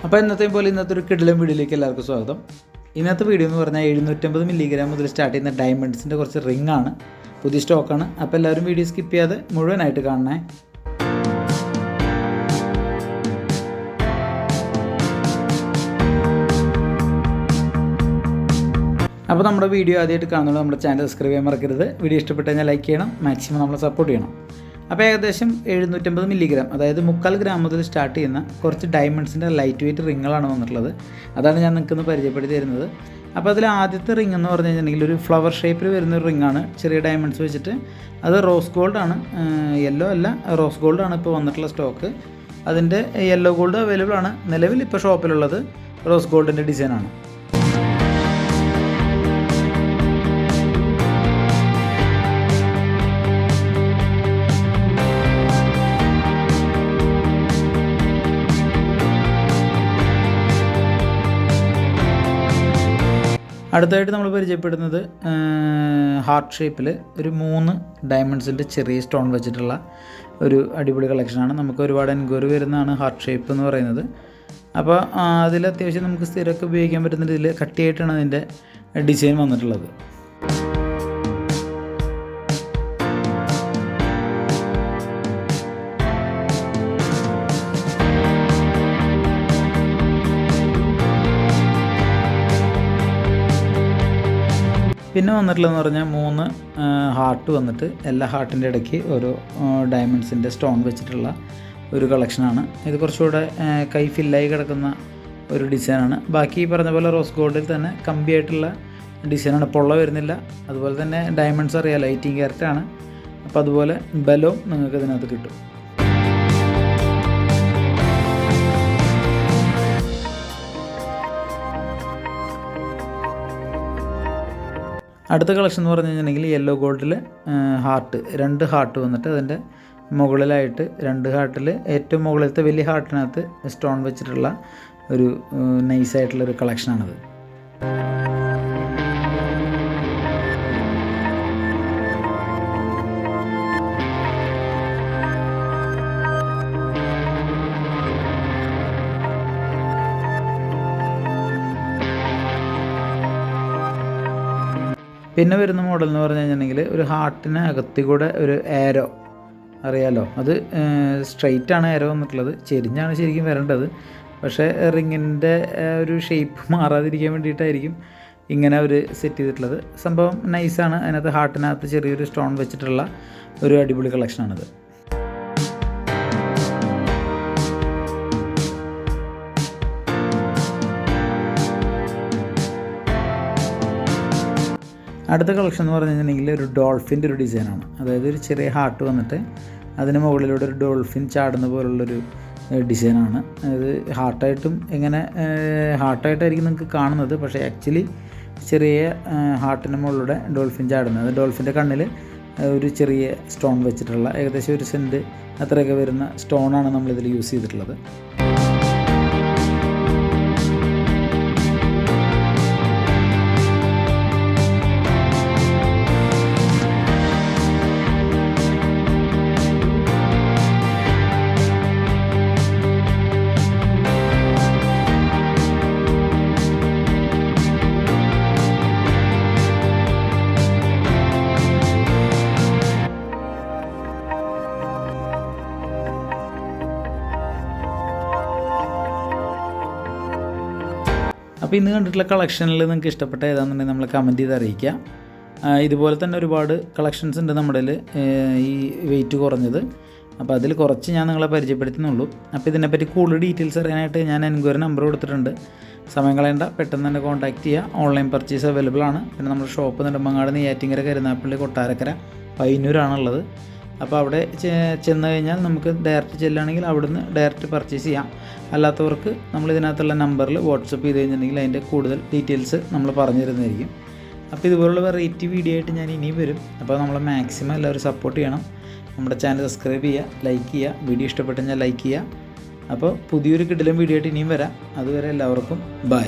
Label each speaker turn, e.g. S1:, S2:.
S1: അപ്പോൾ ഇന്നത്തെ പോലെ ഇന്നത്തെ ഒരു കിടിലൻ വീഡിയോയിലേക്ക് എല്ലാവർക്കും സ്വാഗതം. ഇന്നത്തെ വീഡിയോ എന്ന് പറഞ്ഞാൽ 750 മില്ലിഗ്രാം മുതൽ സ്റ്റാർട്ട് ചെയ്യുന്ന ഡയമണ്ട്സിൻ്റെ കുറച്ച് റിങ്ങാണ്, പുതിയ സ്റ്റോക്കാണ്. അപ്പോൾ എല്ലാവരും വീഡിയോ സ്കിപ്പ് ചെയ്യാതെ മുഴുവനായിട്ട് കാണണേ. അപ്പോൾ നമ്മുടെ വീഡിയോ ആദ്യമായിട്ട് കാണുന്നത് നമ്മുടെ ചാനൽ സബ്സ്ക്രൈബ് ചെയ്യാൻ മറക്കരുത്. വീഡിയോ ഇഷ്ടപ്പെട്ട് കഴിഞ്ഞാൽ ലൈക്ക് ചെയ്യണം, മാക്സിമം നമ്മളെ സപ്പോർട്ട് ചെയ്യണം. അപ്പോൾ ഏകദേശം 750 മില്ലിഗ്രാം, അതായത് 3/4 ഗ്രാം മുതൽ സ്റ്റാർട്ട് ചെയ്യുന്ന കുറച്ച് ഡയമണ്ട്സിൻ്റെ ലൈറ്റ് വെയ്റ്റ് റിങ്ങുകളാണ് വന്നിട്ടുള്ളത്. അതാണ് ഞാൻ നിങ്ങൾക്ക് പെരിചയപ്പെടുത്തി തരുന്നത്. അപ്പോൾ അതിൽ ആദ്യത്തെ റിങ് എന്ന് പറഞ്ഞു കഴിഞ്ഞിട്ടുണ്ടെങ്കിൽ ഒരു ഫ്ലവർ ഷേപ്പിൽ വരുന്നൊരു റിങ്ങാണ്, ചെറിയ ഡയമണ്ട്സ് വെച്ചിട്ട്. അത് റോസ് ഗോൾഡാണ്, യെല്ലോ അല്ല, റോസ് ഗോൾഡാണ് ഇപ്പോൾ വന്നിട്ടുള്ള സ്റ്റോക്ക്. അതിൻ്റെ യെല്ലോ ഗോൾഡ് അവൈലബിൾ ആണ്. നിലവിൽ ഇപ്പോൾ ഷോപ്പിലുള്ളത് റോസ് ഗോൾഡിൻ്റെ ഡിസൈനാണ്. അടുത്തായിട്ട് നമ്മൾ പരിചയപ്പെടുന്നത് ഹാർട്ട് ഷേപ്പിൽ ഒരു 3 ഡയമണ്ട്സിൻ്റെ ചെറിയ സ്റ്റോൺ വെച്ചിട്ടുള്ള ഒരു അടിപൊളി കളക്ഷനാണ്. നമുക്ക് ഒരുപാട് എൻക്വയറി വരുന്നതാണ് ഹാർട്ട് ഷേപ്പ് എന്ന് പറയുന്നത്. അപ്പോൾ അതിൽ അത്യാവശ്യം നമുക്ക് സ്ഥിരമൊക്കെ ഉപയോഗിക്കാൻ പറ്റുന്ന രീതിയിൽ കട്ടിയായിട്ടാണ് അതിൻ്റെ ഡിസൈൻ വന്നിട്ടുള്ളത്. പിന്നെ വന്നിട്ടുള്ളതെന്ന് പറഞ്ഞാൽ 3 ഹാർട്ട് വന്നിട്ട് എല്ലാ ഹാർട്ടിൻ്റെ ഇടയ്ക്ക് ഓരോ ഡയമണ്ട്സിൻ്റെ സ്റ്റോൺ വെച്ചിട്ടുള്ള ഒരു കളക്ഷനാണ്. ഇത് കുറച്ചുകൂടെ കൈ ഫില്ലായി കിടക്കുന്ന ഒരു ഡിസൈനാണ്. ബാക്കി പറഞ്ഞ പോലെ റോസ് ഗോൾഡിൽ തന്നെ കമ്പിയായിട്ടുള്ള ഡിസൈനാണ്, പൊള്ള വരുന്നില്ല. അതുപോലെ തന്നെ ഡയമണ്ട്സ് അറിയാമല്ലോ, 18 ക്യാരറ്റാണ്. അപ്പോൾ അതുപോലെ ബലവും നിങ്ങൾക്ക് ഇതിനകത്ത് കിട്ടും. അടുത്ത കളക്ഷൻ എന്ന് പറഞ്ഞു കഴിഞ്ഞിട്ടുണ്ടെങ്കിൽ യെല്ലോ ഗോൾഡിൽ ഹാർട്ട്, 2 ഹാർട്ട് വന്നിട്ട് അതിൻ്റെ മുകളിലായിട്ട് 2 ഹാർട്ടിൽ ഏറ്റവും മുകളിലത്തെ വലിയ ഹാർട്ടിനകത്ത് സ്റ്റോൺ വെച്ചിട്ടുള്ള ഒരു നൈസായിട്ടുള്ളൊരു കളക്ഷനാണത്. പിന്നെ വരുന്ന മോഡൽ എന്ന് പറഞ്ഞു കഴിഞ്ഞിട്ടുണ്ടെങ്കിൽ ഒരു ഹാർട്ടിന് അകത്തി കൂടെ ഒരു ആരോ, അറിയാലോ, അത് സ്ട്രെയിറ്റാണ് ആരോ വന്നിട്ടുള്ളത്. ചെരിഞ്ഞാണ് ശരിക്കും വരേണ്ടത്, പക്ഷേ റിങ്ങിൻ്റെ ഒരു ഷേപ്പ് മാറാതിരിക്കാൻ വേണ്ടിയിട്ടായിരിക്കും ഇങ്ങനെ അവർ സെറ്റ് ചെയ്തിട്ടുള്ളത്. സംഭവം നൈസാണ്. അതിനകത്ത് ഹാർട്ടിനകത്ത് ചെറിയൊരു സ്റ്റോൺ വെച്ചിട്ടുള്ള ഒരു അടിപൊളി കളക്ഷനാണിത്. അടുത്ത കളക്ഷൻ എന്ന് പറഞ്ഞു കഴിഞ്ഞിട്ടുണ്ടെങ്കിൽ ഒരു ഡോൾഫിൻ്റെ ഒരു ഡിസൈനാണ്. അതായത് ഒരു ചെറിയ ഹാർട്ട് വന്നിട്ട് അതിന് മുകളിലൂടെ ഒരു ഡോൾഫിൻ ചാടുന്ന പോലുള്ളൊരു ഡിസൈനാണ്. അത് ഹാർട്ടായിട്ടും എങ്ങനെ ഹാർട്ടായിട്ടായിരിക്കും നിങ്ങൾക്ക് കാണുന്നത്, പക്ഷേ ആക്ച്വലി ചെറിയ ഹാർട്ടിന് മുകളിലൂടെ ഡോൾഫിൻ ചാടുന്നത്. അത് ഡോൾഫിൻ്റെ കണ്ണിൽ ഒരു ചെറിയ സ്റ്റോൺ വെച്ചിട്ടുള്ള ഏകദേശം 1 സെൻറ്റ് അത്രയൊക്കെ വരുന്ന സ്റ്റോണാണ് നമ്മളിതിൽ യൂസ് ചെയ്തിട്ടുള്ളത്. അപ്പോൾ ഇന്ന് കണ്ടിട്ടുള്ള കളക്ഷനിൽ നിങ്ങൾക്ക് ഇഷ്ടപ്പെട്ട ഏതാണെന്നുണ്ടെങ്കിൽ നമ്മൾ കമൻറ്റ് ചെയ്ത് അറിയിക്കുക. ഇതുപോലെ തന്നെ ഒരുപാട് കളക്ഷൻസ് ഉണ്ട് നമ്മുടെ ഈ വെയിറ്റ് കുറഞ്ഞത്. അപ്പോൾ അതിൽ കുറച്ച് ഞാൻ നിങ്ങളെ പരിചയപ്പെടുത്തുന്നുള്ളൂ. അപ്പോൾ ഇതിനെപ്പറ്റി കൂടുതൽ ഡീറ്റെയിൽസ് അറിയാനായിട്ട് ഞാൻ എൻക്വയറി നമ്പർ കൊടുത്തിട്ടുണ്ട്. സമയം കളയേണ്ട, പെട്ടെന്ന് തന്നെ കോൺടാക്റ്റ് ചെയ്യുക. ഓൺലൈൻ പർച്ചേസ് അവൈലബിൾ ആണ്. പിന്നെ നമ്മുടെ ഷോപ്പ് നെടുമങ്ങാട്, നെയ്യാറ്റിൻകര, കരുനാഗപ്പള്ളി, കൊട്ടാരക്കര, പയ്യന്നൂരാണുള്ളത്. അപ്പോൾ അവിടെ ചെന്ന് കഴിഞ്ഞാൽ നമുക്ക് ഡയറക്റ്റ് ചെല്ലുകയാണെങ്കിൽ അവിടുന്ന് ഡയറക്റ്റ് പർച്ചേസ് ചെയ്യാം. അല്ലാത്തവർക്ക് നമ്മൾ ഇതിനകത്തുള്ള നമ്പറിൽ വാട്സപ്പ് ചെയ്ത് കഴിഞ്ഞിട്ടുണ്ടെങ്കിൽ അതിൻ്റെ കൂടുതൽ ഡീറ്റെയിൽസ് നമ്മൾ പറഞ്ഞു തരുന്നതായിരിക്കും. അപ്പോൾ ഇതുപോലുള്ള വെറൈറ്റി വീഡിയോ ആയിട്ട് ഞാൻ ഇനിയും വരും. അപ്പോൾ നമ്മൾ മാക്സിമം എല്ലാവരും സപ്പോർട്ട് ചെയ്യണം. നമ്മുടെ ചാനൽ സബ്സ്ക്രൈബ് ചെയ്യുക, ലൈക്ക് ചെയ്യുക. വീഡിയോ ഇഷ്ടപ്പെട്ടു കഴിഞ്ഞാൽ ലൈക്ക് ചെയ്യുക. അപ്പോൾ പുതിയൊരു കിടിലൻ വീഡിയോ ആയിട്ട് ഇനിയും വരാം. അതുവരെ എല്ലാവർക്കും ബൈ.